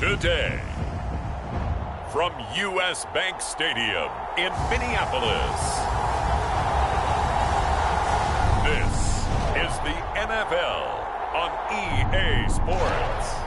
today. From U.S. Bank Stadium in Minneapolis, this is the NFL on EA Sports.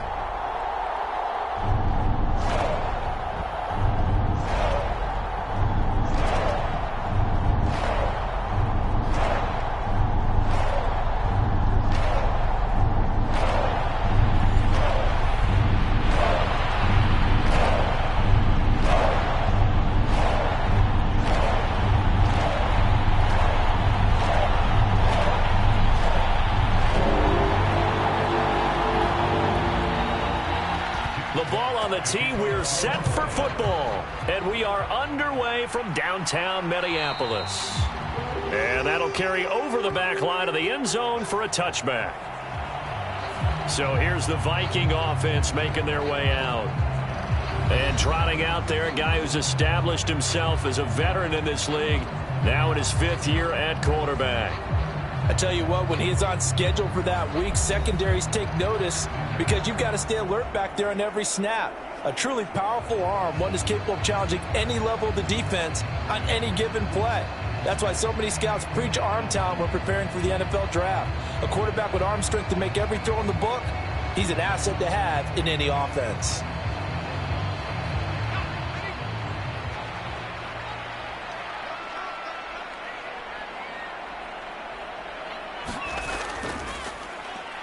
We're set for football, and we are underway from downtown Minneapolis. And that'll carry over the back line of the end zone for a touchback. So here's the Viking offense making their way out. And trotting out there, a guy who's established himself as a veteran in this league, now in his 5th year at quarterback. I tell you what, when he's on schedule for that week, secondaries take notice because you've got to stay alert back there on every snap. A truly powerful arm, one that's capable of challenging any level of the defense on any given play. That's why so many scouts preach arm talent when preparing for the NFL draft. A quarterback with arm strength to make every throw in the book, he's an asset to have in any offense.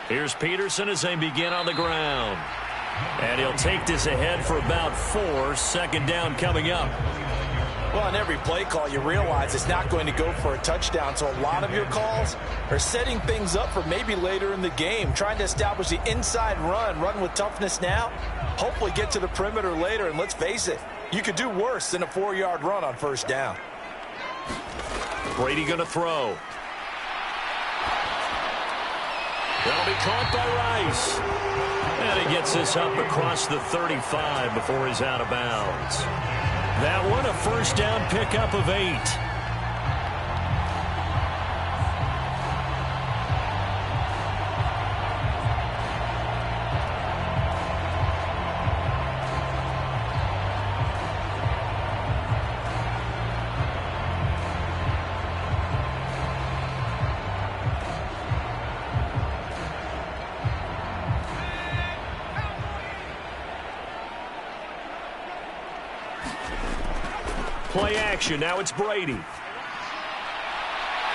Here's Peterson as they begin on the ground. And he'll take this ahead for about 4. 2nd down coming up. Well, on every play call, you realize it's not going to go for a touchdown. So a lot of your calls are setting things up for maybe later in the game, trying to establish the inside run with toughness now, hopefully get to the perimeter later. And let's face it, you could do worse than a 4-yard run on 1st down. Brady going to throw. That'll be caught by Rice. And he gets this up across the 35 before he's out of bounds. That one, a 1st down pickup of 8. Play action. Now it's Brady.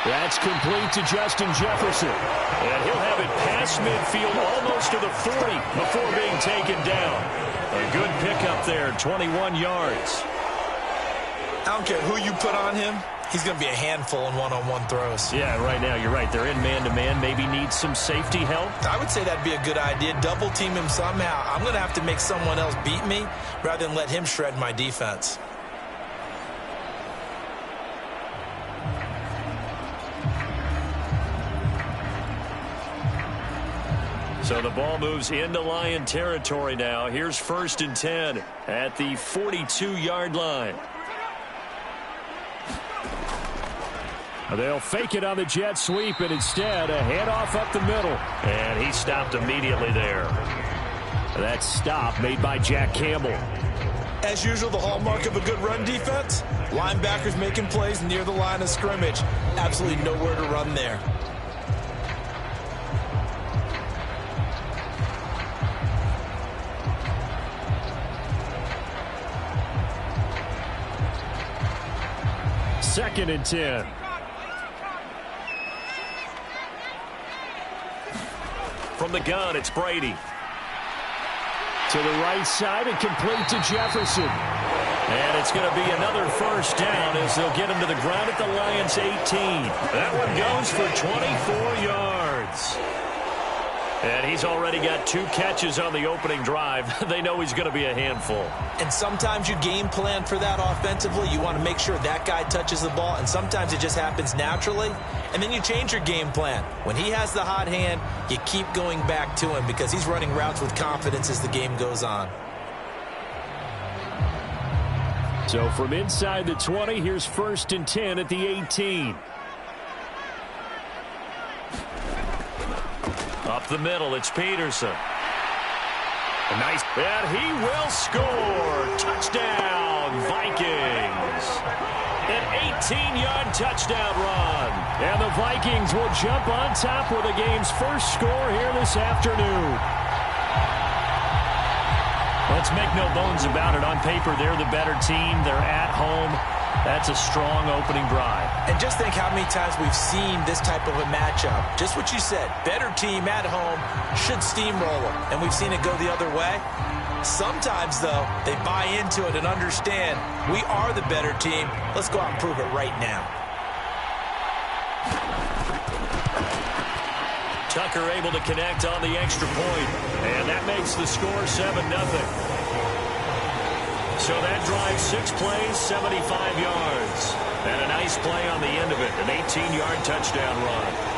That's complete to Justin Jefferson. And he'll have it past midfield almost to the 40 before being taken down. A good pickup there, 21 yards. I don't care who you put on him. He's going to be a handful in one-on-one throws. Yeah, right now you're right. They're in man-to-man. Maybe needs some safety help. I would say that'd be a good idea. Double team him somehow. I'm going to have to make someone else beat me rather than let him shred my defense. So the ball moves into Lion territory now. Here's 1st and 10 at the 42-yard line. They'll fake it on the jet sweep, and instead a handoff up the middle. And he stopped immediately there. That stop made by Jack Campbell. As usual, the hallmark of a good run defense, linebackers making plays near the line of scrimmage. Absolutely nowhere to run there. Second and 10. From the gun, it's Brady. To the right side and complete to Jefferson. And it's going to be another 1st down as they'll get him to the ground at the Lions' 18. That one goes for 24 yards. And he's already got 2 catches on the opening drive. They know he's going to be a handful. And sometimes you game plan for that offensively. You want to make sure that guy touches the ball, and sometimes it just happens naturally. And then you change your game plan. When he has the hot hand, you keep going back to him because he's running routes with confidence as the game goes on. So from inside the 20, here's 1st and 10 at the 18. Up the middle, it's Peterson. Nice. And he will score. Touchdown, Vikings. An 18-yard touchdown run. And the Vikings will jump on top with the game's first score here this afternoon. Let's make no bones about it. On paper, they're the better team. They're at home. That's a strong opening drive. And just think how many times we've seen this type of a matchup. Just what you said, better team at home should steamroll them. And we've seen it go the other way. Sometimes, though, they buy into it and understand we are the better team. Let's go out and prove it right now. Tucker able to connect on the extra point. And that makes the score 7-0. So that drive, 6 plays, 75 yards. And a nice play on the end of it, an 18-yard touchdown run.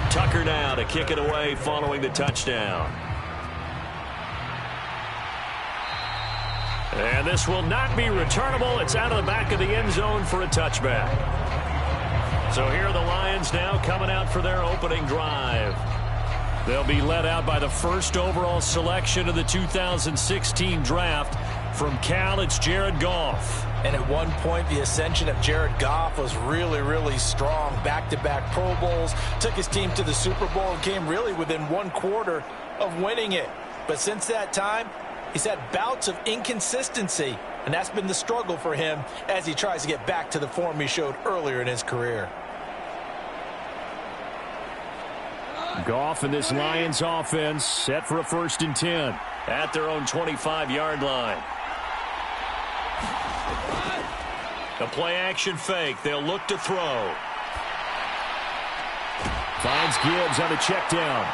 Tucker now to kick it away following the touchdown. And this will not be returnable. It's out of the back of the end zone for a touchback. So here are the Lions now coming out for their opening drive. They'll be led out by the first overall selection of the 2016 draft. From Cal, it's Jared Goff. And at one point, the ascension of Jared Goff was really, really strong. Back-to-back Pro Bowls, took his team to the Super Bowl and came really within 1 quarter of winning it. But since that time, he's had bouts of inconsistency, and that's been the struggle for him as he tries to get back to the form he showed earlier in his career. Goff and this Lions offense set for a 1st and 10 at their own 25-yard line. The play-action fake. They'll look to throw. Finds Gibbs on the check down.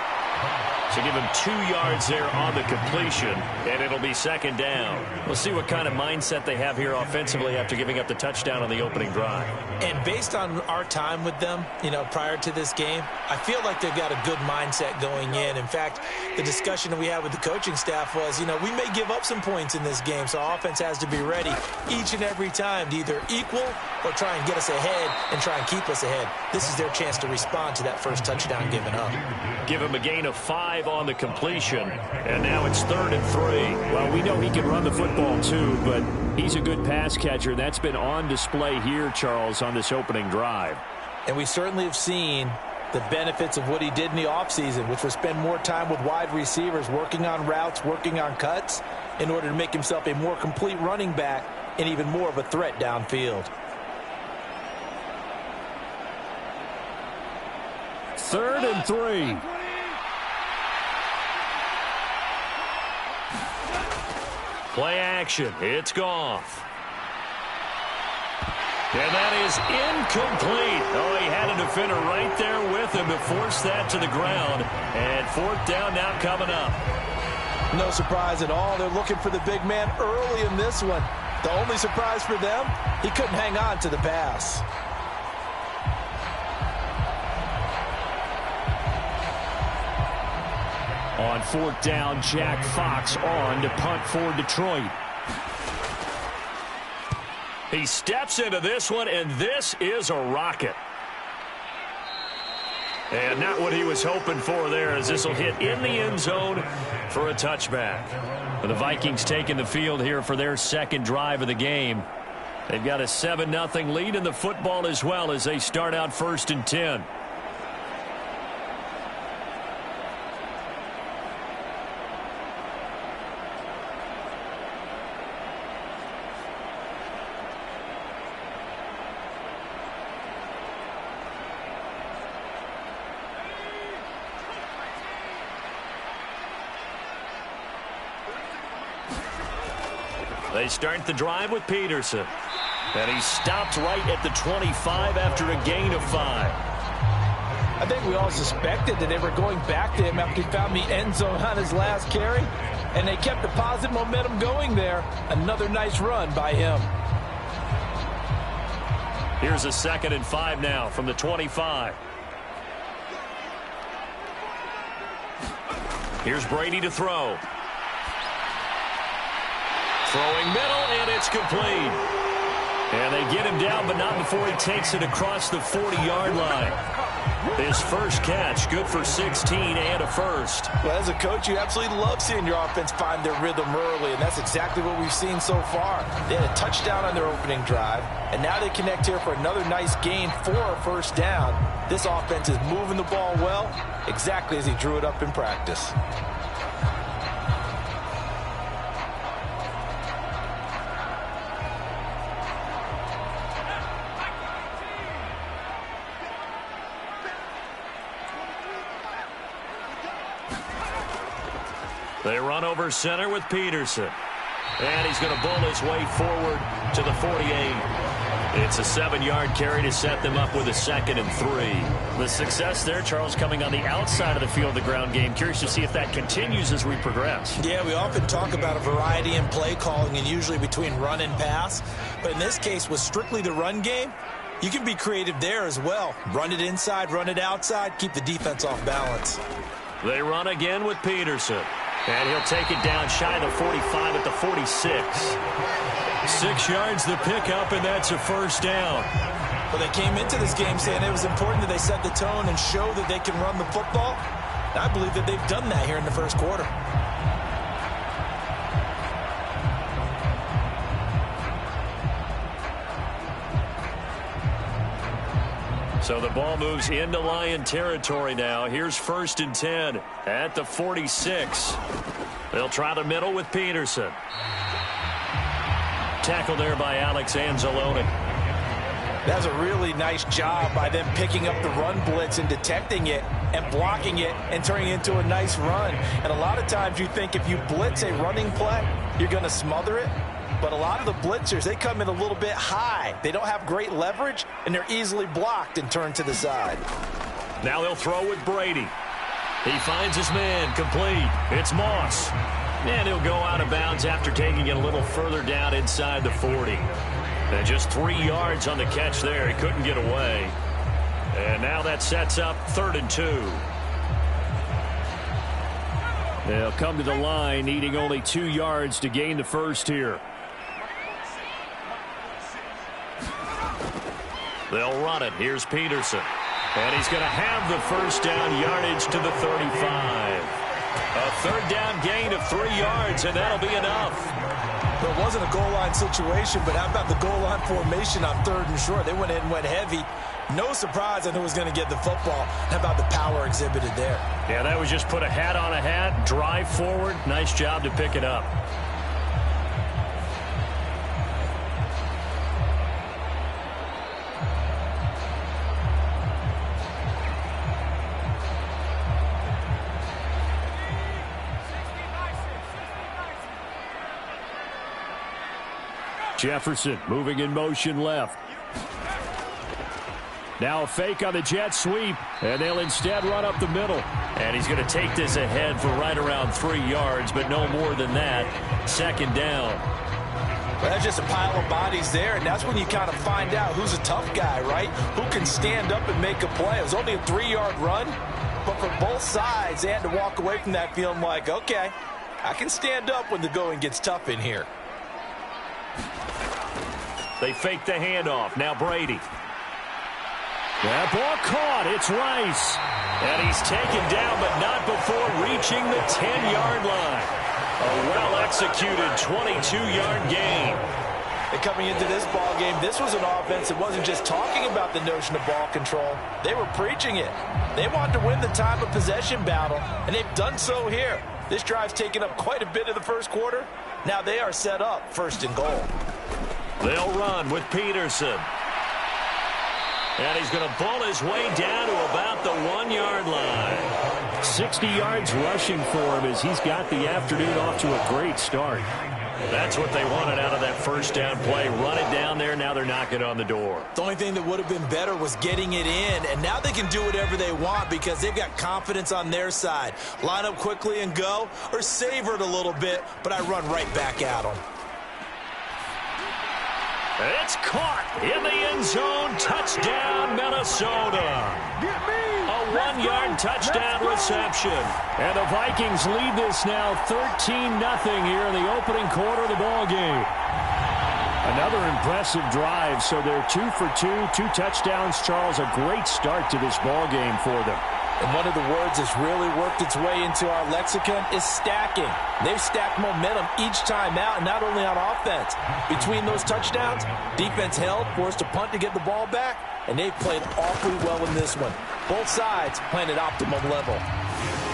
So give him 2 yards there on the completion, and it'll be 2nd down. We'll see what kind of mindset they have here offensively after giving up the touchdown on the opening drive. And based on our time with them, prior to this game, I feel like they've got a good mindset going in. In fact, the discussion that we had with the coaching staff was, we may give up some points in this game, so our offense has to be ready each and every time to either equal or try and get us ahead and try and keep us ahead. This is their chance to respond to that first touchdown given up. Give him a gain of 5 on the completion, and now it's 3rd and 3. Well, we know he can run the football too, but he's a good pass catcher. That's been on display here, Charles, on this opening drive. And we certainly have seen the benefits of what he did in the offseason, which was spend more time with wide receivers, working on routes, working on cuts, in order to make himself a more complete running back and even more of a threat downfield. 3rd and 3. Play action. It's Goff. And that is incomplete. Oh, he had a defender right there with him to force that to the ground. And 4th down now coming up. No surprise at all. They're looking for the big man early in this one. The only surprise for them, he couldn't hang on to the pass. On 4th down, Jack Fox on to punt for Detroit. He steps into this one, and this is a rocket. And not what he was hoping for there, as this will hit in the end zone for a touchback. The Vikings taking the field here for their 2nd drive of the game. They've got a 7-0 lead in the football as well as they start out 1st and 10. They start the drive with Peterson. And he stopped right at the 25 after a gain of 5. I think we all suspected that they were going back to him after he found the end zone on his last carry. And they kept the positive momentum going there. Another nice run by him. Here's a 2nd and 5 now from the 25. Here's Brady to throw. Throwing middle, and it's complete. And they get him down, but not before he takes it across the 40-yard line. His first catch, good for 16 and a first. Well, as a coach, you absolutely love seeing your offense find their rhythm early, and that's exactly what we've seen so far. They had a touchdown on their opening drive, and now they connect here for another nice gain for a first down. This offense is moving the ball well, exactly as he drew it up in practice. They run over center with Peterson. And he's going to bull his way forward to the 48. It's a 7-yard carry to set them up with a 2nd and 3. The success there, Charles, coming on the outside of the field, the ground game. Curious to see if that continues as we progress. Yeah, we often talk about a variety in play calling and usually between run and pass. But in this case, with strictly the run game, you can be creative there as well. Run it inside, run it outside, keep the defense off balance. They run again with Peterson. And he'll take it down shy of the 45 at the 46. 6 yards the pickup, and that's a first down. Well, they came into this game saying it was important that they set the tone and show that they can run the football. And I believe that they've done that here in the first quarter. So the ball moves into Lion territory now. Here's 1st and 10 at the 46. They'll try the middle with Peterson. Tackled there by Alex Anzalone. That's a really nice job by them picking up the run blitz and detecting it and blocking it and turning it into a nice run. And a lot of times you think if you blitz a running play, you're going to smother it. But a lot of the blitzers, they come in a little bit high. They don't have great leverage, and they're easily blocked and turned to the side. Now they'll throw with Brady. He finds his man, complete. It's Moss. And he'll go out of bounds after taking it a little further down inside the 40. And just 3 yards on the catch there. He couldn't get away. And now that sets up 3rd and 2. They'll come to the line, needing only 2 yards to gain the first here. They'll run it. Here's Peterson. And he's going to have the first down, yardage to the 35. A 3rd down gain of 3 yards, and that'll be enough. Well, it wasn't a goal line situation, but how about the goal line formation on 3rd and short? They went in and went heavy. No surprise on who was going to get the football. How about the power exhibited there? Yeah, that was just put a hat on a hat, drive forward. Nice job to pick it up. Jefferson moving in motion left. Now a fake on the jet sweep, and they'll instead run up the middle. And he's going to take this ahead for right around 3 yards, but no more than that. 2nd down. Well, that's just a pile of bodies there, and that's when you kind of find out who's a tough guy, right? Who can stand up and make a play. It was only a 3-yard run, but for both sides, they had to walk away from that feeling like, okay, I can stand up when the going gets tough in here. They fake the handoff. Now Brady. That ball caught. It's Rice. And he's taken down, but not before reaching the 10-yard line. A well-executed 22-yard gain. And coming into this ball game, this was an offense that wasn't just talking about the notion of ball control. They were preaching it. They wanted to win the time of possession battle, and they've done so here. This drive's taken up quite a bit of the first quarter. Now they are set up 1st and goal. They'll run with Peterson. And he's going to bull his way down to about the 1-yard line. 60 yards rushing for him as he's got the afternoon off to a great start. That's what they wanted out of that first down play. Run it down there. Now they're knocking on the door. The only thing that would have been better was getting it in. And now they can do whatever they want because they've got confidence on their side. Line up quickly and go, or savor it a little bit, but I run right back at them. It's caught in the end zone. Touchdown, Minnesota. A 1-yard touchdown reception. And the Vikings lead this now 13-0 here in the opening quarter of the ball game. Another impressive drive, so they're 2 for 2, 2 touchdowns. Charles, a great start to this ball game for them. And one of the words that's really worked its way into our lexicon is stacking. They've stacked momentum each time out, and not only on offense. Between those touchdowns, defense held, forced a punt to get the ball back, and they've played awfully well in this one. Both sides playing at optimum level.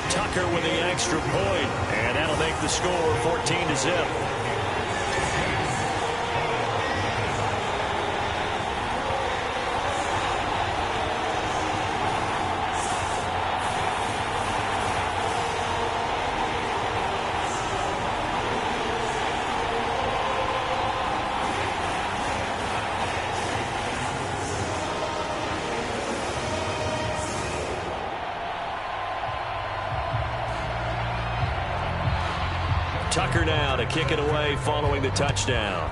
Tucker with the extra point, and that'll make the score 14-0. Tucker now to kick it away following the touchdown.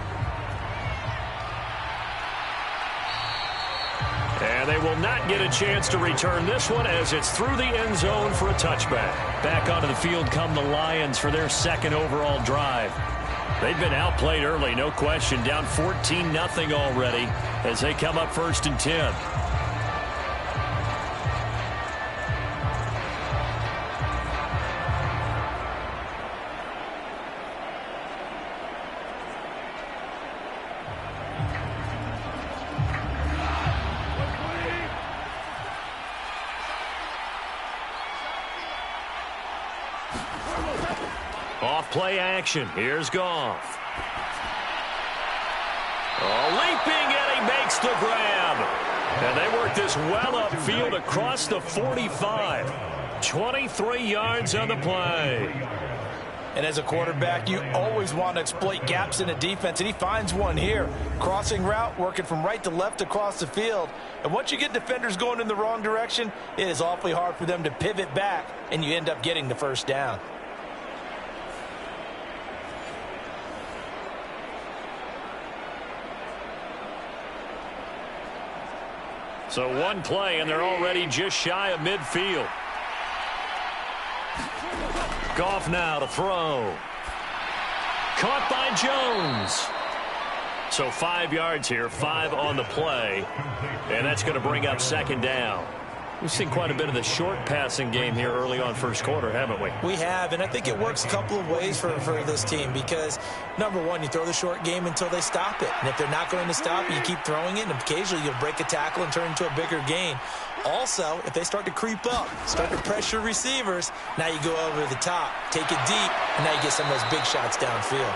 And they will not get a chance to return this one as it's through the end zone for a touchback. Back onto the field come the Lions for their second overall drive. They've been outplayed early, no question, down 14-0 already as they come up 1st and 10. Off-play action. Here's Goff. Leaping, and he makes the grab. And they work this well upfield across the 45. 23 yards on the play. And as a quarterback, you always want to exploit gaps in a defense, and he finds one here. Crossing route, working from right to left across the field. And once you get defenders going in the wrong direction, it is awfully hard for them to pivot back, and you end up getting the first down. So one play, and they're already just shy of midfield. Goff now to throw. Caught by Jones. So 5 yards here, 5 on the play. And that's going to bring up second down. We've seen quite a bit of the short passing game here early on first quarter, haven't we? We have, and I think it works a couple of ways for this team because, number one, you throw the short game until they stop it. And if they're not going to stop it, you keep throwing it, and occasionally you'll break a tackle and turn into a bigger gain. Also, if they start to creep up, start to pressure receivers, now you go over the top, take it deep, and now you get some of those big shots downfield.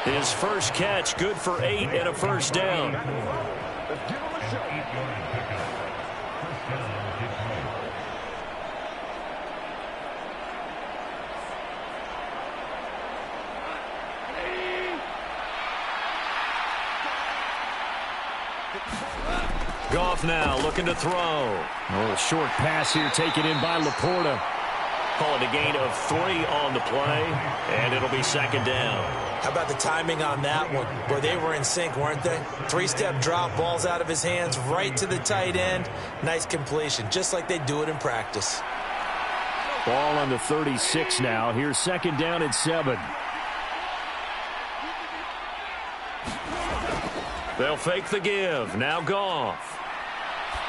His first catch, good for 8 and a first down. Goff now looking to throw. Oh, a short pass here taken in by Laporta. Call it a gain of 3 on the play, and it'll be second down. How about the timing on that one? Boy, they were in sync, weren't they? 3-step drop, balls out of his hands, right to the tight end. Nice completion, just like they do it in practice. Ball on the 36 now. Here's second down and 7. They'll fake the give. Now Goff.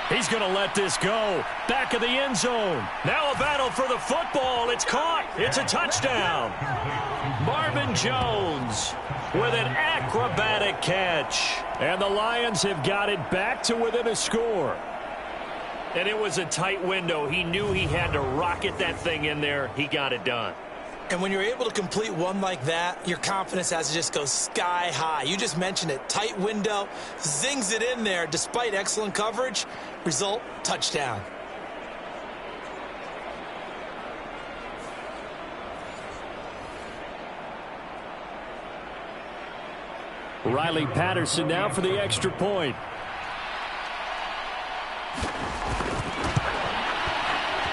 He's going to let this go. Back of the end zone. Now a battle for the football. It's caught. It's a touchdown. Marvin Jones with an acrobatic catch. And the Lions have got it back to within a score. And it was a tight window. He knew he had to rocket that thing in there. He got it done. And when you're able to complete one like that, your confidence has to just go sky high. You just mentioned it. Tight window, zings it in there despite excellent coverage. Result, touchdown. Riley Patterson now for the extra point.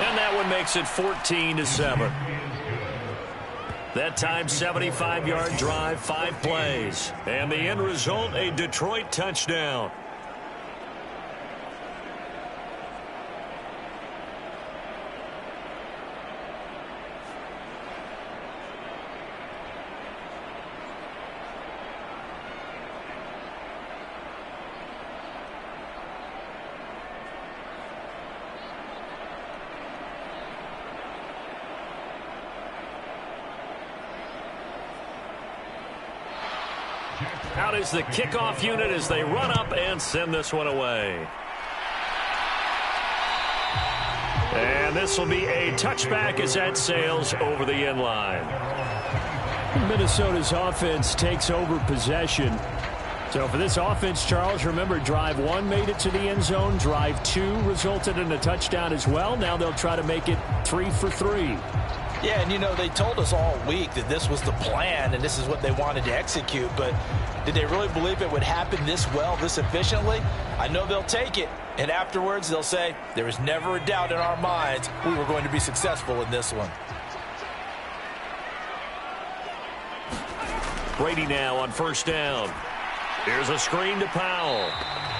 And that one makes it 14-7. That time, 75-yard drive, 5 plays. And the end result, a Detroit touchdown. Out is the kickoff unit as they run up and send this one away. And this will be a touchback as that sails over the end line. Minnesota's offense takes over possession. So for this offense, Charles, remember, drive 1 made it to the end zone. Drive 2 resulted in a touchdown as well. Now they'll try to make it 3 for 3. Yeah, and you know, they told us all week that this was the plan and this is what they wanted to execute, but did they really believe it would happen this well, this efficiently? I know they'll take it, and afterwards they'll say, there was never a doubt in our minds we were going to be successful in this one. Brady now on first down. Here's a screen to Powell,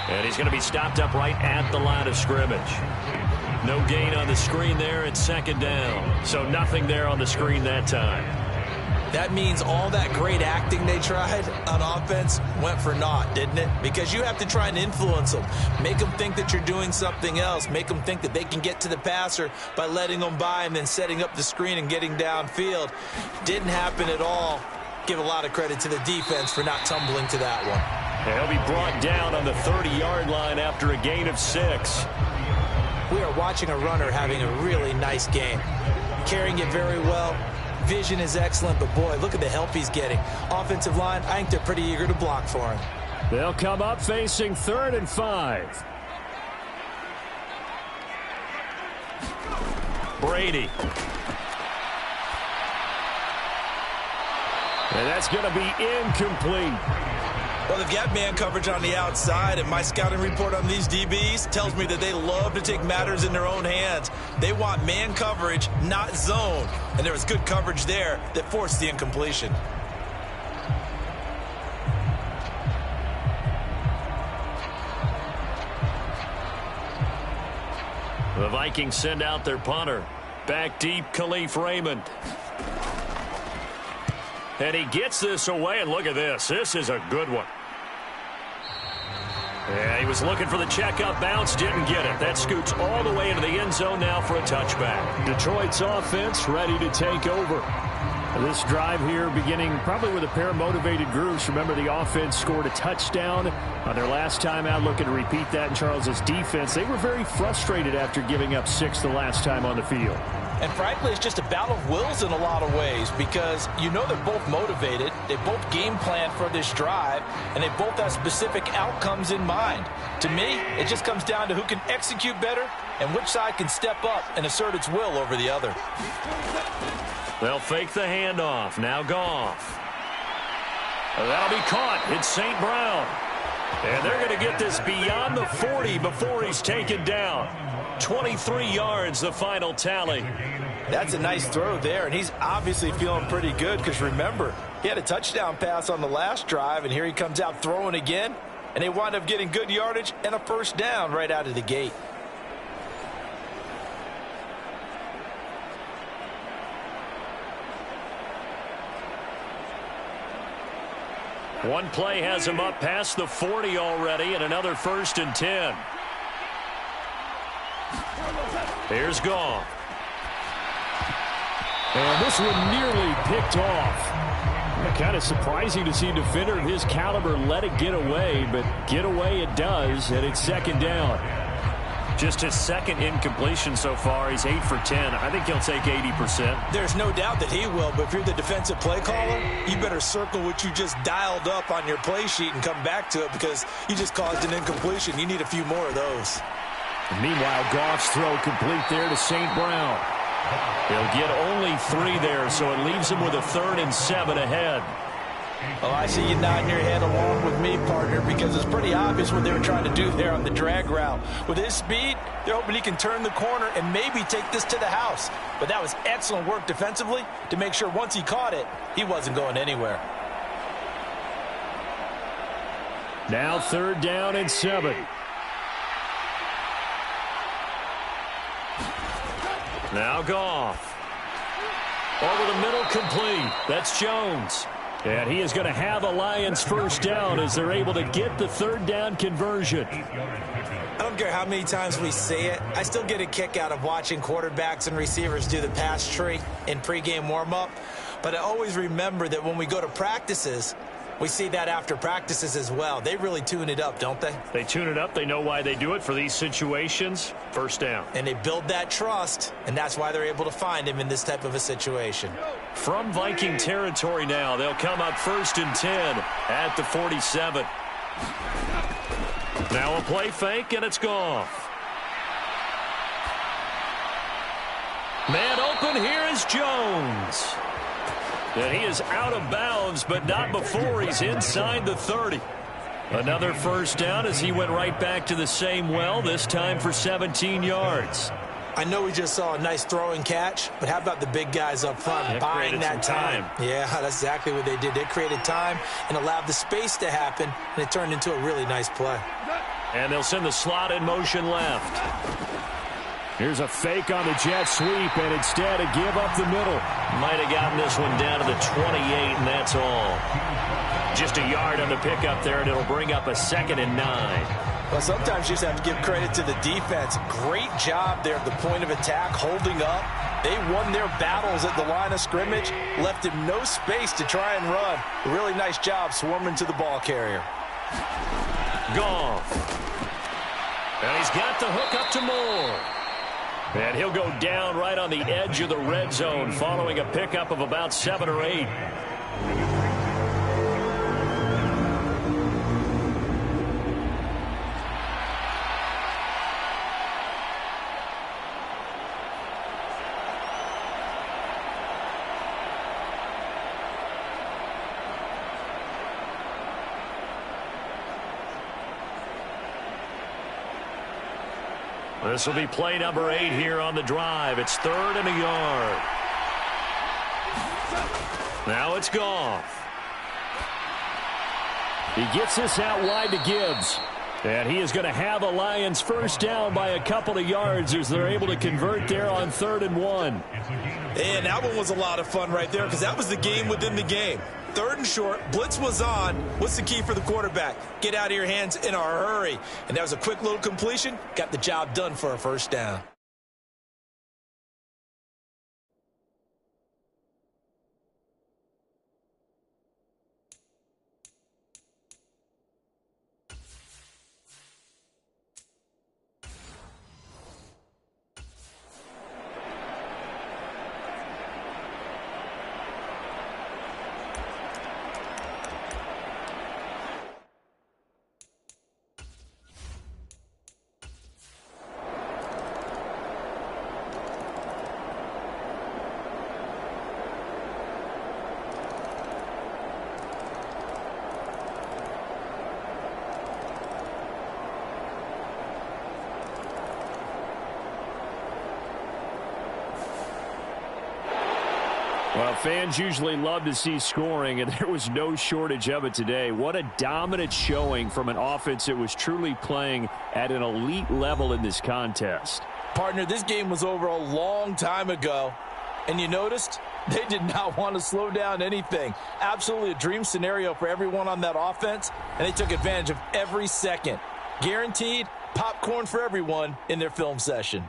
and he's going to be stopped up right at the line of scrimmage. No gain on the screen there at second down. So nothing there on the screen that time. That means all that great acting they tried on offense went for naught, didn't it? Because you have to try and influence them. Make them think that you're doing something else. Make them think that they can get to the passer by letting them by and then setting up the screen and getting downfield. Didn't happen at all. Give a lot of credit to the defense for not tumbling to that one. And he'll be brought down on the 30-yard line after a gain of 6. We are watching a runner having a really nice game. Carrying it very well. Vision is excellent, but boy, look at the help he's getting. Offensive line, I think they're pretty eager to block for him. They'll come up facing 3rd and 5. Brady. And that's going to be incomplete. Well, they've got man coverage on the outside, and my scouting report on these DBs tells me that they love to take matters in their own hands. They want man coverage, not zone. And there was good coverage there that forced the incompletion. The Vikings send out their punter. Back deep, Khalif Raymond. And he gets this away, and look at this. This is a good one. Yeah, he was looking for the check-up bounce, didn't get it. That scoots all the way into the end zone now for a touchback. Detroit's offense ready to take over. This drive here beginning probably with a pair of motivated groups. Remember, the offense scored a touchdown on their last time out. Looking to repeat that in Charles's defense. They were very frustrated after giving up 6 the last time on the field. And frankly, it's just a battle of wills in a lot of ways because you know they're both motivated, they both game plan for this drive, and they both have specific outcomes in mind. To me, it just comes down to who can execute better and which side can step up and assert its will over the other. They'll fake the handoff. Now Goff. That'll be caught. It's St. Brown. And they're going to get this beyond the 40 before he's taken down. 23 yards, the final tally. That's a nice throw there, and he's obviously feeling pretty good because, remember, he had a touchdown pass on the last drive, and here he comes out throwing again, and they wind up getting good yardage and a first down right out of the gate. One play has him up past the 40 already, and another 1st and 10. Here's Goff. And this one nearly picked off. Kind of surprising to see a defender of his caliber let it get away, but get away it does, and it's 2nd down. Just his 2nd incompletion so far. He's 8 for 10. I think he'll take 80%. There's no doubt that he will, but if you're the defensive play caller, you better circle what you just dialed up on your play sheet and come back to it because you just caused an incompletion. You need a few more of those. And meanwhile, Goff's throw complete there to St. Brown. He'll get only 3 there, so it leaves him with a 3rd and 7 ahead. Oh, I see you nodding your head along with me, partner, because it's pretty obvious what they were trying to do there on the drag route. With his speed, they're hoping he can turn the corner and maybe take this to the house. But that was excellent work defensively to make sure once he caught it, he wasn't going anywhere. Now 3rd down and 7. Now Goff. Over the middle, complete. That's Jones. And he is going to have a Lions 1st down as they're able to get the 3rd down conversion. I don't care how many times we say it. I still get a kick out of watching quarterbacks and receivers do the pass tree in pregame warm-up. But I always remember that when we go to practices, we see that after practices as well. They really tune it up, don't they? They tune it up. They know why they do it for these situations. 1st down. And they build that trust, and that's why they're able to find him in this type of a situation. From Viking territory now, they'll come up 1st and 10 at the 47. Now a play fake, and it's Goff. Man open, here is Jones. And he is out of bounds, but not before he's inside the 30. Another 1st down as he went right back to the same well, this time for 17 yards. I know we just saw a nice throwing catch, but how about the big guys up front buying that time? Yeah, that's exactly what they did. They created time and allowed the space to happen, and it turned into a really nice play. And they'll send the slot in motion left. Here's a fake on the jet sweep, and instead a give up the middle. Might have gotten this one down to the 28, and that's all. Just a yard on the pickup there, and it'll bring up a 2nd and 9. Well, sometimes you just have to give credit to the defense. Great job there at the point of attack, holding up. They won their battles at the line of scrimmage, left him no space to try and run. A really nice job swarming to the ball carrier. Goff. And he's got the hook up to Moore. And he'll go down right on the edge of the red zone following a pickup of about 7 or 8. This will be play number 8 here on the drive. It's 3rd and a yard. Now it's Goff. He gets this out wide to Gibbs. And he is going to have a Lions 1st down by a couple of yards as they're able to convert there on 3rd and 1. And that one was a lot of fun right there because that was the game within the game. 3rd and short, blitz was on. What's the key for the quarterback? Get out of your hands in a hurry. And that was a quick little completion. Got the job done for a 1st down. Well, fans usually love to see scoring, and there was no shortage of it today. What a dominant showing from an offense that was truly playing at an elite level in this contest. Partner, this game was over a long time ago, and you noticed they did not want to slow down anything. Absolutely a dream scenario for everyone on that offense, and they took advantage of every second. Guaranteed popcorn for everyone in their film session.